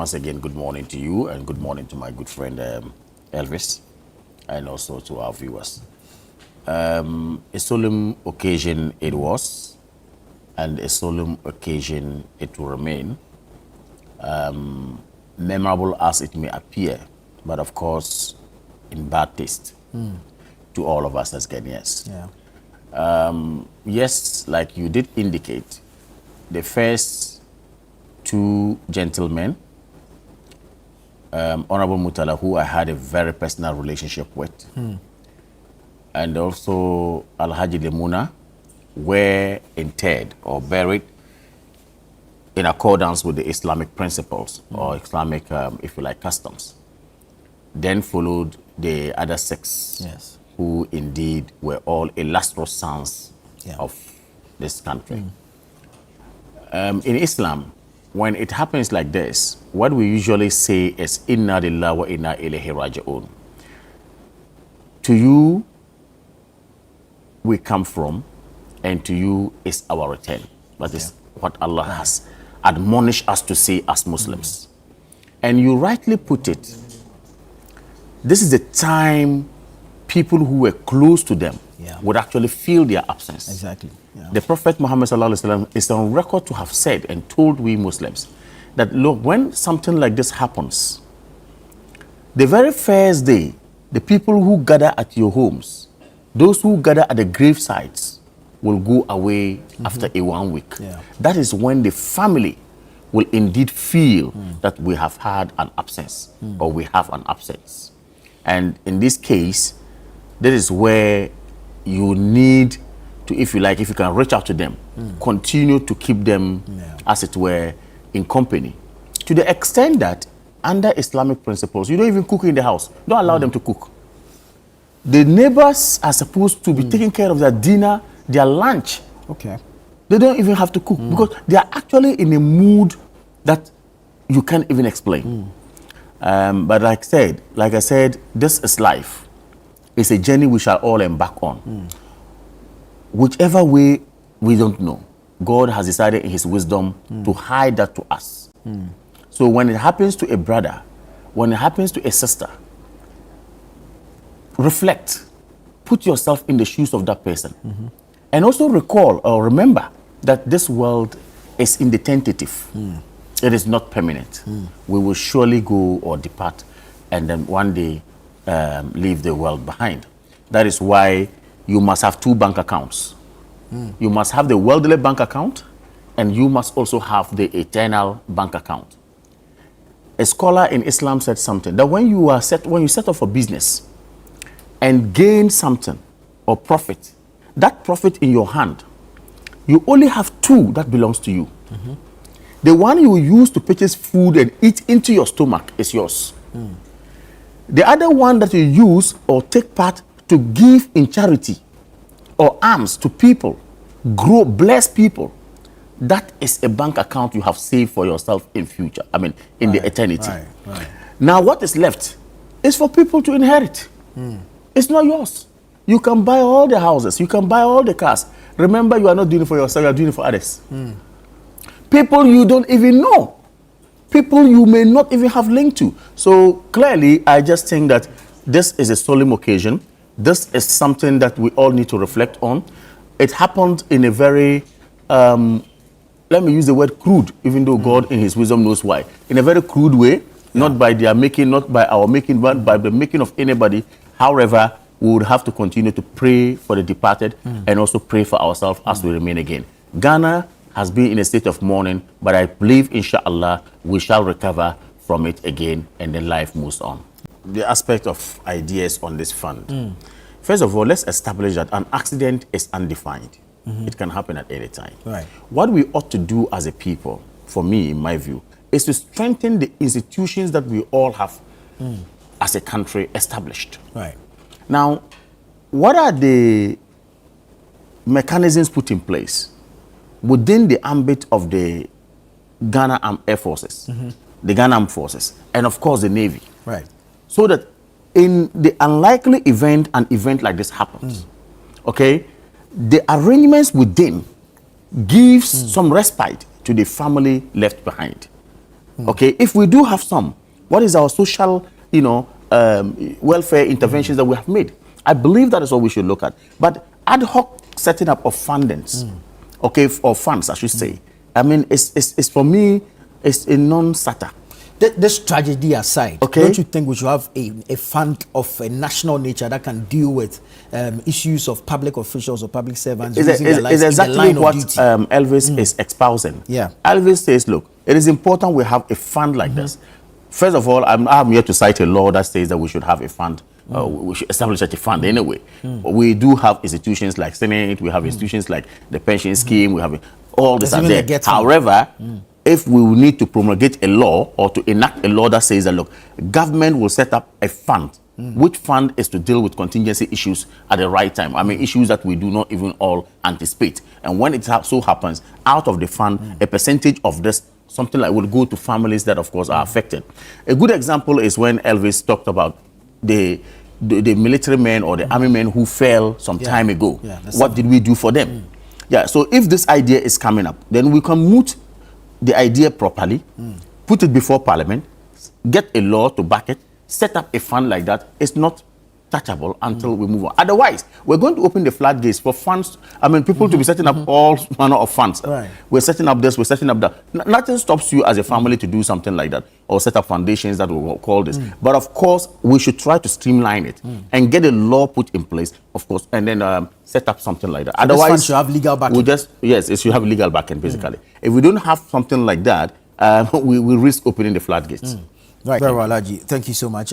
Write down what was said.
Once again, good morning to you and good morning to my good friend Elvis and also to our viewers. A solemn occasion it was, and a solemn occasion it will remain. Memorable as it may appear, but of course in bad taste to all of us as Ghanaians. Yes, like you did indicate, the first two gentlemen, Honorable Mutala, who I had a very personal relationship with, and also Alhaji Lemuna, were interred or buried in accordance with the Islamic principles or Islamic, if you like, customs. Then followed the other six, who indeed were all illustrious sons of this country. In Islam, when it happens like this, what we usually say is Inna lillahi wa inna ilayhi raji'un. To you we come from, and to you is our return. That is what Allah has admonished us to say as Muslims. And you rightly put it, this is the time people who were close to them would actually feel their absence. Exactly. The Prophet Muhammad ﷺ is on record to have said and told we Muslims that, look, when something like this happens, the very first day, the people who gather at your homes, those who gather at the grave sites, will go away after a 1 week. That is when the family will indeed feel that we have had an absence or we have an absence. And in this case, that is where you need to, if you like, if you can reach out to them, continue to keep them, as it were, in company. To the extent that under Islamic principles, you don't even cook in the house. Don't allow them to cook. The neighbors are supposed to be taking care of their dinner, their lunch. They don't even have to cook because they are actually in a mood that you can't even explain. But like I said, this is life. It's a journey we shall all embark on. Whichever way, we don't know. God has decided in his wisdom to hide that to us. So when it happens to a brother, when it happens to a sister, reflect, put yourself in the shoes of that person. And also recall or remember that this world is in the tentative. It is not permanent. We will surely go or depart and then one day leave the world behind. That is why you must have two bank accounts. You must have the worldly bank account and you must also have the eternal bank account. A scholar in Islam said something that when you set up for business and gain something or profit, that profit in your hand, you only have two that belongs to you. The one you use to purchase food and eat into your stomach is yours. The other one that you use or take part to give in charity or alms to people, grow, bless people, that is a bank account you have saved for yourself in future. I mean, in the eternity. Now, what is left is for people to inherit. It's not yours. You can buy all the houses. You can buy all the cars. Remember, you are not doing it for yourself. You are doing it for others. People you don't even know. People you may not even have linked to. So clearly, I just think that this is a solemn occasion. This is something that we all need to reflect on. It happened in a very, let me use the word crude, even though God in his wisdom knows why. In a very crude way, not by their making, not by our making, but by the making of anybody. However, we would have to continue to pray for the departed and also pray for ourselves as we remain again. Ghana has been in a state of mourning, but I believe, inshallah, we shall recover from it again and then life moves on. The aspect of ideas on this fund. First of all, let's establish that an accident is undefined. It can happen at any time. What we ought to do as a people, for me, in my view, is to strengthen the institutions that we all have as a country established. Now, what are the mechanisms put in place within the ambit of the Ghana Armed Air Forces, the Ghana Armed Forces, and of course the Navy? So that in the unlikely event an event like this happens, okay, the arrangements within gives some respite to the family left behind. Okay, if we do have some, what is our social, welfare interventions that we have made? I believe that is what we should look at. But ad hoc setting up of fundings, okay, or funds, I should say. I mean, it's for me, it's a non-starter. This tragedy aside, okay, don't you think we should have a fund of a national nature that can deal with issues of public officials or public servants using their lives exactly in the line what of duty? Elvis is espousing. Yeah. Elvis says, look, it is important we have a fund like this. First of all, I'm here to cite a law that says that we should have a fund. We should establish such a fund anyway. We do have institutions like Senate, we have institutions like the pension scheme, we have all this are there. However, if we need to promulgate a law or to enact a law that says that, look, government will set up a fund, which fund is to deal with contingency issues at the right time. I mean, issues that we do not even all anticipate. And when it so happens, out of the fund, a percentage of this, something like will go to families that, of course, are affected. A good example is when Elvis talked about the military men or the army men who fell some time ago. What did we do for them? Yeah, so if this idea is coming up, then we can moot the idea properly, put it before Parliament, get a law to back it, set up a fund like that. It's not touchable until we move on. Otherwise, we're going to open the floodgates for funds. I mean, people to be setting up all manner of funds. Right. We're setting up this, we're setting up that. Nothing stops you as a family to do something like that or set up foundations that will call this. But of course, we should try to streamline it and get a law put in place, of course, and then set up something like that. So otherwise, this fund should have legal backing. Yes, it should have legal backing, basically. If we don't have something like that, we will risk opening the floodgates. Right. Very well, Aji. Thank you so much.